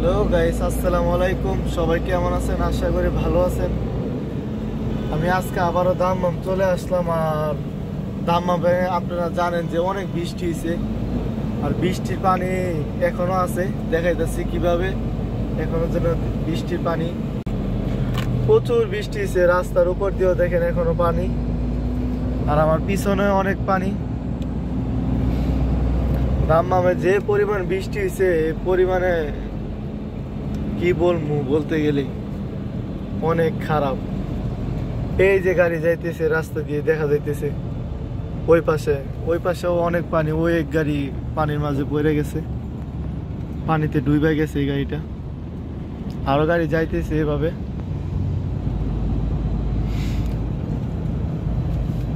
Hello guys, আসসালামু আলাইকুম। সবাই কেমন আছেন? আশা করি ভালো আছেন। আমি আজকে আবারও দাম্মাম চলে আসলাম। আর দাম্মামে আপনারা জানেন যে অনেক বৃষ্টি হয়েছে, আর বৃষ্টির পানি এখনো আছে। দেখাইতেছি কিভাবে এখনো যেন বৃষ্টির পানি, প্রচুর বৃষ্টি হয়েছে। রাস্তার উপর দিয়েও দেখেন এখনো পানি, আর আমার পিছনে অনেক পানি। দাম্মামে যে পরিমাণ বৃষ্টি হয়েছে, পরিমাণে কি বলবো, বলতে গেলে অনেক খারাপ। এই যে গাড়ি যাইতেছে রাস্তা দিয়ে দেখা যাইতেছে, ওই পাশেও অনেক পানি। ওই এক গাড়ি পানির মাঝে পড়ে গেছে, পানিতে ডুবে গেছে এই গাড়িটা। আরো গাড়ি যাইতেছে এভাবে।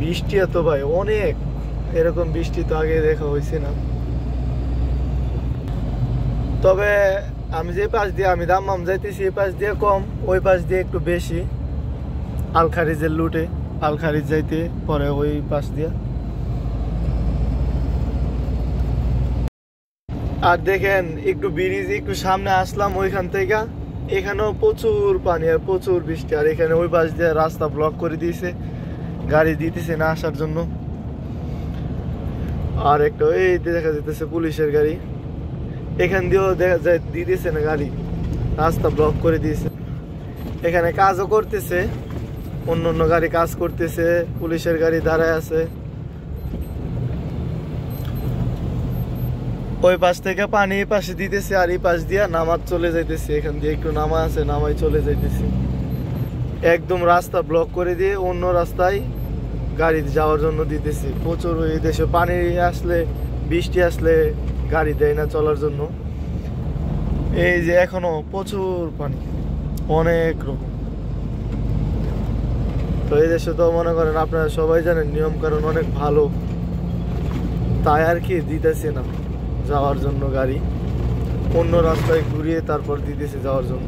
বৃষ্টি এত ভাই অনেক, এরকম বৃষ্টি তো আগে দেখা হয়েছে না। তবে আমি যে পাশ দিয়ে আমি দাম্মাম যাইতেছি, এই পাশ দিয়ে কম, ওই পাশ দিয়ে একটু বেশি। আলখারিজের লুটে আলখারিজ যাইতে পরে ওই পাশ দিয়ে। আর দেখেন একটু ব্রিজ একটু সামনে আসলাম ওইখান থেকে, এখানেও প্রচুর পানি আর প্রচুর বৃষ্টি। আর এখানে ওই পাশ দিয়ে রাস্তা ব্লক করে দিয়েছে, গাড়ি দিতেছে না আসার জন্য। আর একটা এই দেখা যাইতেছে পুলিশের গাড়ি, এখান দিয়েও দেখা যায় দিতেছে না গাড়ি, রাস্তা ব্লক করে দিয়েছে। এখানে কাজও করতেছে, অন্য অন্য গাড়ি কাজ করতেছে, পুলিশের গাড়ি দাঁড়ায় আছে। ওই পাশ থেকে পানি এই পাশে দিতেছে, আর এই পাশ দিয়ে নামাজ চলে যাইতেছে। এখান দিয়ে একটু নামা আছে, নামাই চলে যাইতেছে। একদম রাস্তা ব্লক করে দিয়ে অন্য রাস্তায় গাড়ি যাওয়ার জন্য দিতেছে। প্রচুর এই দেশে পানি আসলে, বৃষ্টি আসলে গাড়ি দেয় না চলার জন্য। এই যে এখনো প্রচুর পানি, অনেক রকম। তো এই দেশে তো মনে করেন আপনারা সবাই জানেন নিয়ম কানুন অনেক ভালো, তাই আর কি দিতেছে না যাওয়ার জন্য গাড়ি, অন্য রাস্তায় ঘুরিয়ে তারপর দিতেছে যাওয়ার জন্য।